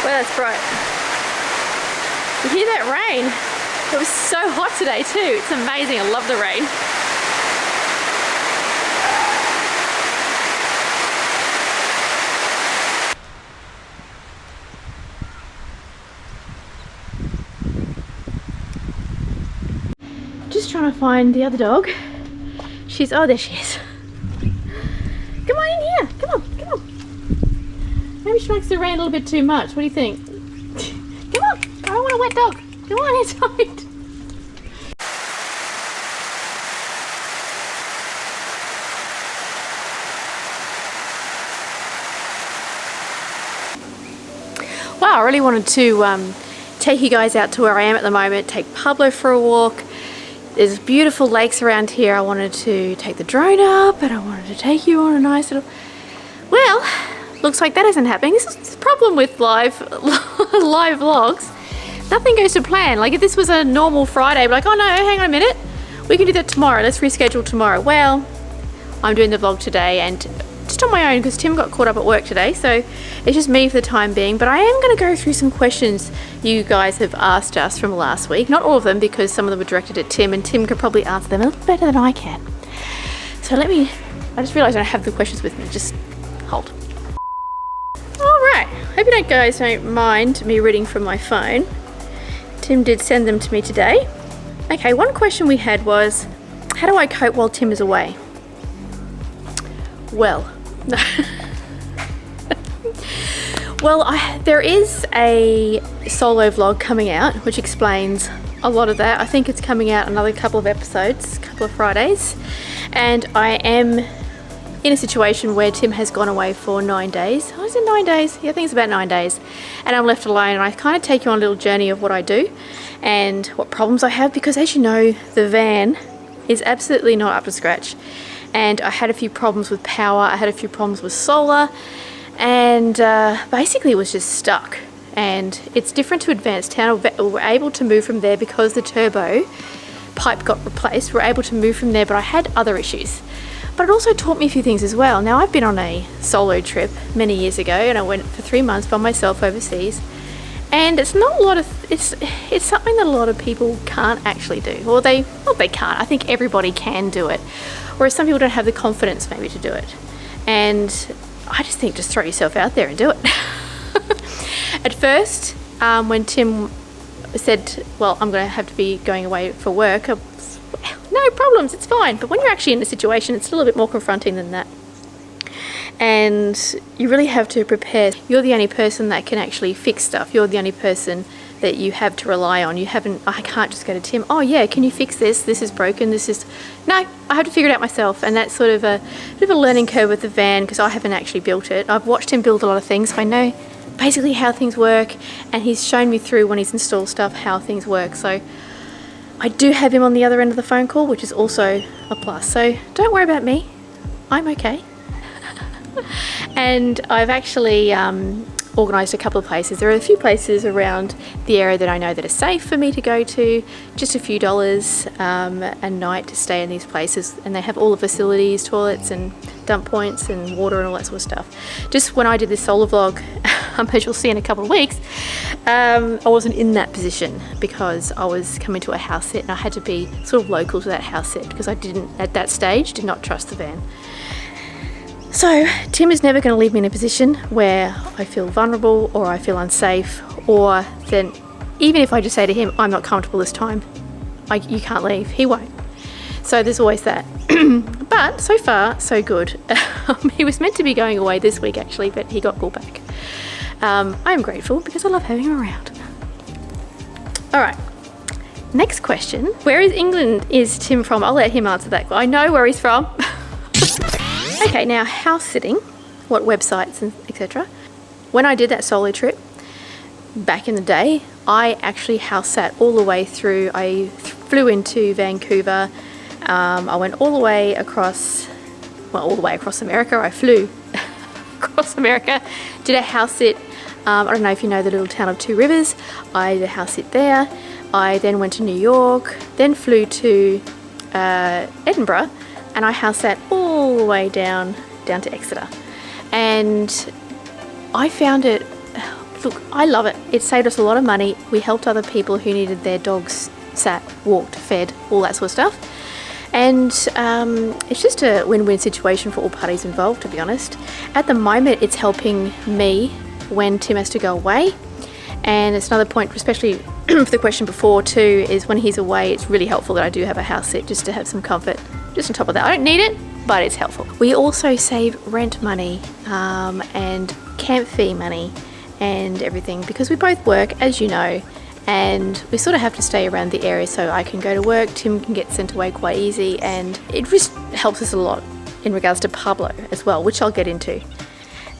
Well, that's bright. You hear that rain? It was so hot today too. It's amazing. I love the rain. Just trying to find the other dog. Oh, there she is. Come on in here. Come on, come on. Maybe she likes the rain a little bit too much. What do you think? Come on. I don't want a wet dog. Come on inside. Wow, I really wanted to take you guys out to where I am at the moment, take Pablo for a walk. There's beautiful lakes around here. I wanted to take the drone up and I wanted to take you on a nice little... Well, looks like that isn't happening. This is the problem with live vlogs. Nothing goes to plan. Like if this was a normal Friday, like, oh no, hang on a minute. We can do that tomorrow. Let's reschedule tomorrow. Well, I'm doing the vlog today and just on my own because Tim got caught up at work today. So it's just me for the time being. But I am going to go through some questions you guys have asked us from last week. Not all of them because some of them were directed at Tim and Tim could probably answer them a little better than I can. So I just realised I don't have the questions with me. Just hold. Alright, hope you guys don't mind me reading from my phone. Tim did send them to me today. Okay, one question we had was, how do I cope while Tim is away? Well, there is a solo vlog coming out which explains a lot of that. I think it's coming out another couple of episodes, couple of Fridays, and I am in a situation where Tim has gone away for 9 days. Oh, is it 9 days? Yeah, I think it's about 9 days. And I'm left alone and I kind of take you on a little journey of what I do and what problems I have because as you know, the van is absolutely not up to scratch. And I had a few problems with power, I had a few problems with solar, and basically it was just stuck. And it's different to Advanced Town. We're able to move from there because the turbo pipe got replaced. We're able to move from there, but I had other issues. But it also taught me a few things as well. Now I've been on a solo trip many years ago and I went for 3 months by myself overseas. And it's not a lot of, it's something that a lot of people can't actually do. Or they can't, I think everybody can do it. Whereas some people don't have the confidence maybe to do it. And I just think just throw yourself out there and do it. At first, when Tim said, well, I'm going to have to be going away for work, no problems, it's fine. But when you're actually in a situation, it's a little bit more confronting than that. And you really have to prepare. You're the only person that can actually fix stuff. You're the only person that you have to rely on. I can't just go to Tim, oh yeah, can you fix this? This is broken, no, I have to figure it out myself. And that's sort of a bit of a learning curve with the van because I haven't actually built it. I've watched him build a lot of things, so I know basically how things work, and he's shown me through when he's installed stuff how things work. So I do have him on the other end of the phone call, which is also a plus. So don't worry about me, I'm okay. And I've actually organised a couple of places. There are a few places around the area that I know that are safe for me to go to, just a few dollars a night to stay in these places, and they have all the facilities, toilets and dump points and water and all that sort of stuff. Just when I did this solar vlog, as you'll see in a couple of weeks, I wasn't in that position because I was coming to a house sit and I had to be sort of local to that house sit because I didn't, at that stage, did not trust the van. So Tim is never going to leave me in a position where I feel vulnerable or I feel unsafe, or then even if I just say to him, I'm not comfortable this time, you can't leave, he won't. So there's always that. But so far, so good. He was meant to be going away this week actually, but he got called back. I'm grateful because I love having him around. All right, next question. Where in England is Tim from? I'll let him answer that. I know where he's from. Okay, now house sitting, what websites and etc. When I did that solo trip back in the day, I actually house sat all the way through. I flew into Vancouver. I went all the way across, all the way across America. I flew across America, did a house sit. I don't know if you know the little town of Two Rivers. I did a house sit there. I then went to New York, then flew to Edinburgh, and I house sat all the way down to Exeter. And I found it look, I love it. It saved us a lot of money. We helped other people who needed their dogs sat, walked, fed, all that sort of stuff. And it's just a win-win situation for all parties involved, to be honest. At the moment, it's helping me when Tim has to go away. And it's another point, especially for the question before too, is when he's away, it's really helpful that I do have a house sit just to have some comfort. Just on top of that, I don't need it, but it's helpful. We also save rent money and camp fee money and everything because we both work, as you know, and we sort of have to stay around the area so I can go to work, Tim can get sent away quite easy, and it just helps us a lot in regards to Pablo as well, which I'll get into.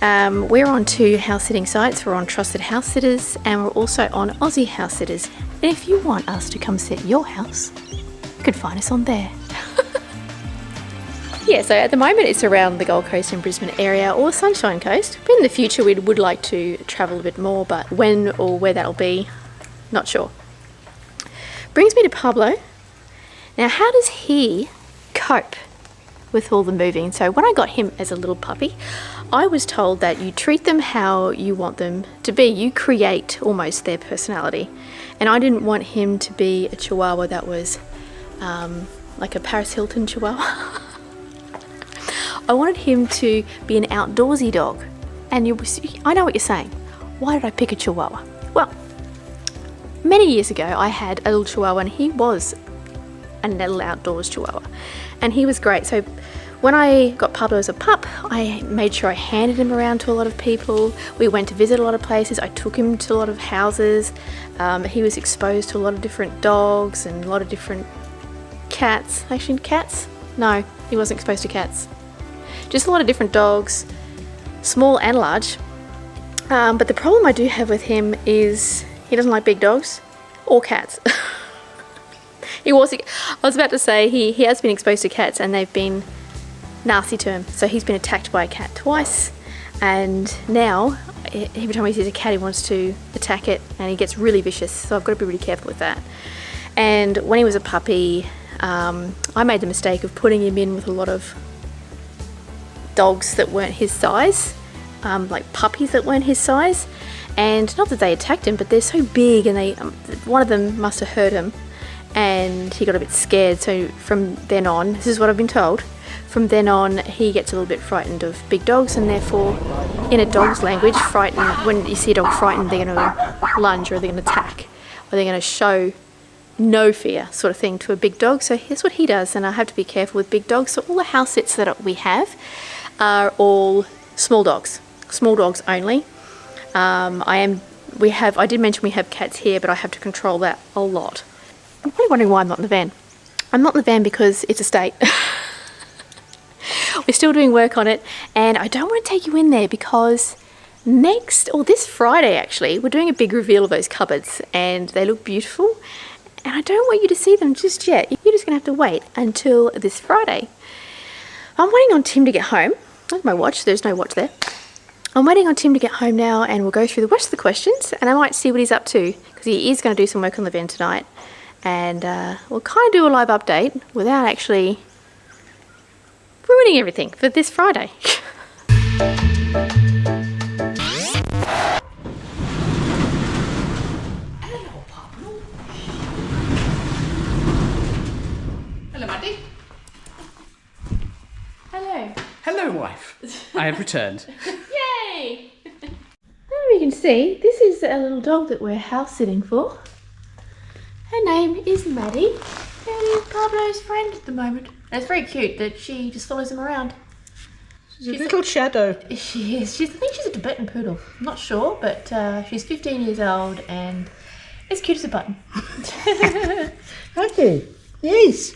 We're on 2 house sitting sites. We're on Trusted House Sitters and we're also on Aussie House Sitters. And if you want us to come sit your house, you can find us on there. Yeah, so at the moment it's around the Gold Coast and Brisbane area or Sunshine Coast. But in the future we would like to travel a bit more, but when or where that'll be, not sure. Brings me to Pablo. Now, how does he cope with all the moving? So when I got him as a little puppy, I was told that you treat them how you want them to be. You create almost their personality. And I didn't want him to be a Chihuahua that was like a Paris Hilton Chihuahua. I wanted him to be an outdoorsy dog. And I know what you're saying. Why did I pick a Chihuahua? Well, many years ago I had a little Chihuahua and he was a little outdoors Chihuahua. And he was great. So when I got Pablo as a pup, I made sure I handed him around to a lot of people. We went to visit a lot of places. I took him to a lot of houses. He was exposed to a lot of different dogs and a lot of different cats. Actually, cats? No, he wasn't exposed to cats. Just a lot of different dogs, small and large. But the problem I do have with him is he doesn't like big dogs or cats. I was about to say he has been exposed to cats and they've been nasty to him. So he's been attacked by a cat twice, and now every time he sees a cat he wants to attack it and he gets really vicious. So I've got to be really careful with that. And when he was a puppy, I made the mistake of putting him in with a lot of dogs that weren't his size, like puppies that weren't his size. And not that they attacked him, but they're so big, and one of them must have hurt him and he got a bit scared. So from then on, this is what I've been told, from then on he gets a little bit frightened of big dogs, and therefore in a dog's language, frightened, when you see a dog frightened, they're going to lunge or they're going to attack or they're going to show no fear sort of thing to a big dog. So here's what he does, and I have to be careful with big dogs. So all the house sits that we have are all small dogs only. I did mention we have cats here, but I have to control that a lot. I'm probably wondering why I'm not in the van. I'm not in the van because it's a state. We're still doing work on it, and I don't want to take you in there because this Friday actually, we're doing a big reveal of those cupboards, and they look beautiful, and I don't want you to see them just yet. You're just going to have to wait until this Friday. I'm waiting on Tim to get home. There's my watch. There's no watch there. I'm waiting on Tim to get home now, and we'll go through the rest of the questions, and I might see what he's up to because he is going to do some work on the van tonight, and we'll kind of do a live update without actually ruining everything for this Friday. Hello, Pablo. Hello, Maddie. Hello. Hello, wife. I have returned. Yay! As you can see, this is a little dog that we're house sitting for. Her name is Maddie, and is Pablo's friend at the moment. And it's very cute that she just follows him around. She's a little shadow. She is. I think she's a Tibetan poodle. I'm not sure, but she's 15 years old and as cute as a button. Okay. Yes.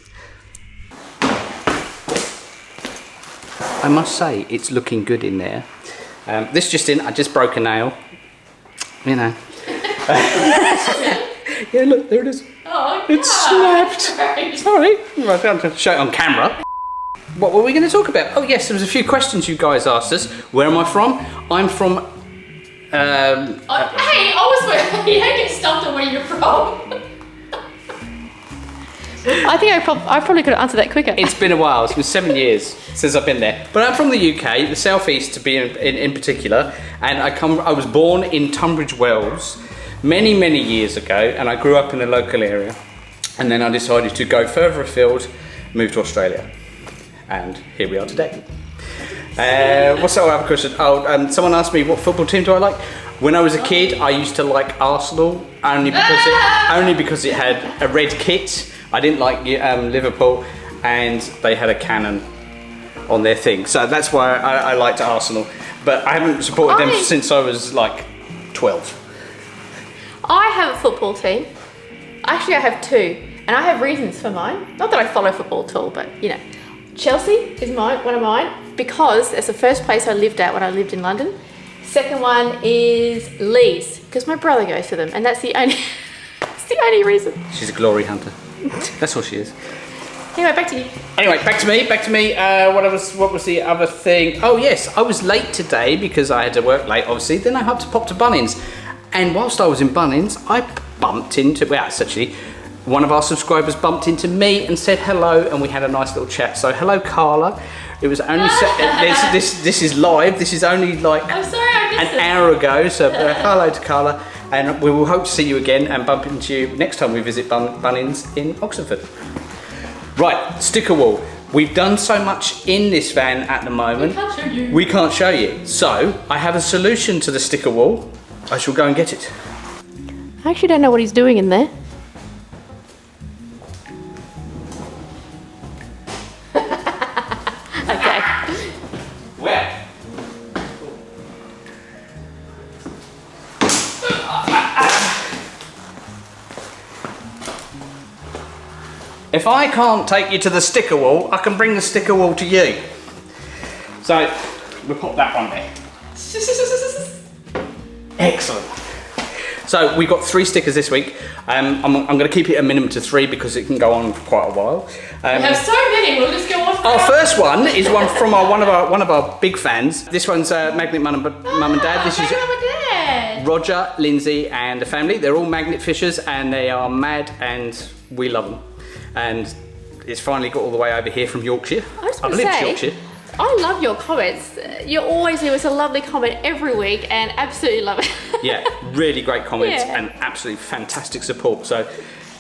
I must say, it's looking good in there. This just in, I just broke a nail. You know. Yeah, look, there it is. Oh, it's snapped. Right. Sorry, I can't show it on camera. What were we going to talk about? Oh yes, there was a few questions you guys asked us. Where am I from? I'm from... hey, I was where you don't get stumped on where you're from. I think I probably could have answered that quicker. It's been a while. It's been 7 years since I've been there. But I'm from the UK, the southeast to be in particular, and I was born in Tunbridge Wells many years ago, and I grew up in the local area. And then I decided to go further afield, move to Australia, and here we are today. What's the other question? Someone asked me what football team do I like. When I was a kid, I used to like Arsenal only because it had a red kit. I didn't like Liverpool, and they had a cannon on their thing. So that's why I liked Arsenal. But I haven't supported them since I was like 12. I have a football team. Actually, I have two, and I have reasons for mine. Not that I follow football at all, but you know, Chelsea is one of mine, because it's the first place I lived at when I lived in London. Second one is Leeds, because my brother goes to them, and that's the only, that's the only reason. She's a glory hunter. That's all she is. Anyway, back to you. Anyway, back to me. What was the other thing? Oh yes, I was late today because I had to work late, obviously. Then I had to pop to Bunnings, and whilst I was in Bunnings, I bumped into, well, it's actually one of our subscribers bumped into me and said hello, and we had a nice little chat. So hello, Carla. It was only this is live. This is only like an hour ago. So hello to Carla, and we will hope to see you again and bump into you next time we visit Bunnings in Oxford. Right, sticker wall. We've done so much in this van at the moment. We can't show you. So I have a solution to the sticker wall. I shall go and get it. I actually don't know what he's doing in there. Okay. Where? If I can't take you to the sticker wall, I can bring the sticker wall to you. So, we'll pop that one there. Excellent. So we've got 3 stickers this week. I'm going to keep it a minimum to 3 because it can go on for quite a while. We have so many. We'll just go on. Our first one is one from one of our big fans. This one's Magnet Mum and Dad. This is Mum and Dad. Roger, Lindsay, and the family. They're all magnet fishers, and they are mad, and we love them. And it's finally got all the way over here from Yorkshire. I believe it's Yorkshire. I love your comments. You always leave us a lovely comment every week, and absolutely love it. Yeah, really great comments and absolutely fantastic support. So,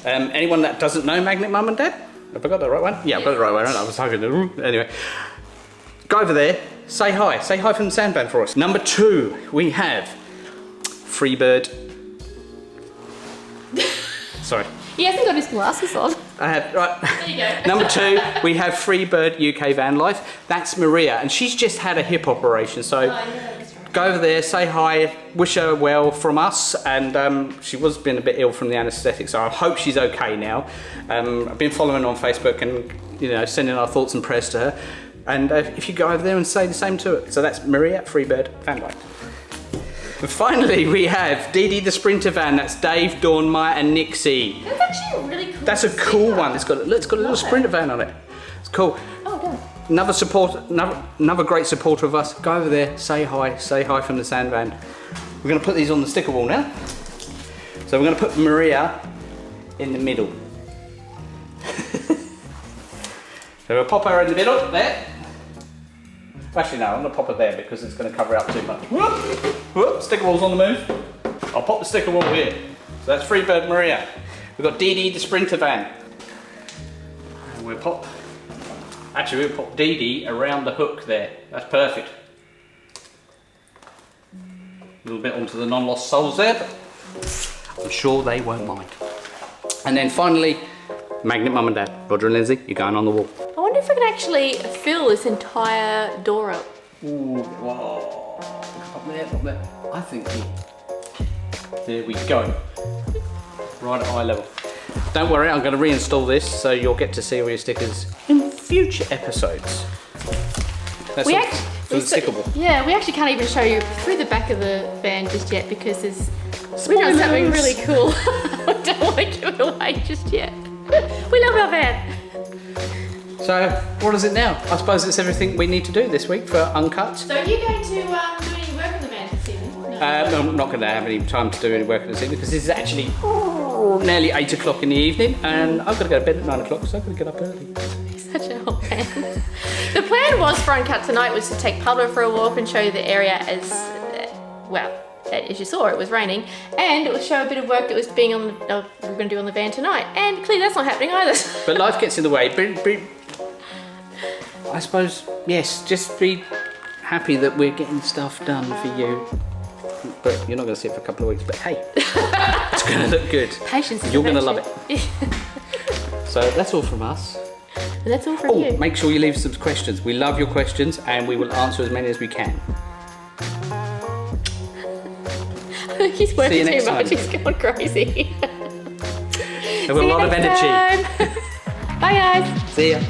anyone that doesn't know Magnet Mum and Dad, have I got the right one? Yeah, I've got the right one. I was hoping to. Anyway, go over there, say hi. Say hi from the sand van for us. Number 2, we have Freebird. Sorry. He hasn't got his glasses on. I have, right. There you go. Number 2, we have Freebird UK Van Life. That's Maria, and she's just had a hip operation. So go over there, say hi, wish her well from us. And she was been a bit ill from the anaesthetic, so I hope she's okay now. I've been following her on Facebook and sending our thoughts and prayers to her. And if you go over there and say the same to her. So that's Maria, Freebird Van Life. And finally, we have Dee Dee the Sprinter Van. That's Dave, Dawn, Maya, and Nixie. That's actually a really cool. That's a cool one. It's got a little Sprinter van on it. It's cool. Oh, good. Another great supporter of us. Go over there, say hi from the sand van. We're going to put these on the sticker wall now. So we're going to put Maria in the middle. So we'll pop her in the middle there. Actually, no, I'm going to pop it there because it's going to cover up too much. Whoop, whoop, sticker wall's on the move. I'll pop the sticker wall here. So that's Freebird Maria. We've got Dee Dee the Sprinter van. And we'll pop Dee Dee around the hook there. That's perfect. A little bit onto the non-lost souls there, but I'm sure they won't mind. And then finally, Magnet Mum and Dad. Roger and Lindsay, you're going on the wall. I wonder if I can actually fill this entire door up. Ooh, whoa. Up there. I think there we go. Right at eye level. Don't worry, I'm going to reinstall this so you'll get to see all your stickers in future episodes. That's the sticker wall. Yeah, we actually can't even show you through the back of the van just yet because we're doing something really cool. I don't want to give it away just yet. We love our van. So, what is it now? I suppose it's everything we need to do this week for Uncut. So are you going to do any work on the van this evening? No. I'm not going to have any time to do any work this evening because this is actually nearly 8 o'clock in the evening, and I've got to go to bed at 9 o'clock, so I've got to get up early. Such a hot man. The plan was for Uncut tonight was to take Pablo for a walk and show you the area as, well, as you saw, it was raining, and it would show a bit of work that was being on the, we're going to do on the van tonight, and clearly that's not happening either. But life gets in the way. I suppose, yes, just be happy that we're getting stuff done for you. But you're not going to see it for a couple of weeks, but hey, it's going to look good. Patience is You're going to love virtue. it. So that's all from us. And that's all from you. Make sure you leave some questions. We love your questions, and we will answer as many as we can. He's working See you too next much, time. he's going crazy. Have a lot of energy. Bye guys. See ya.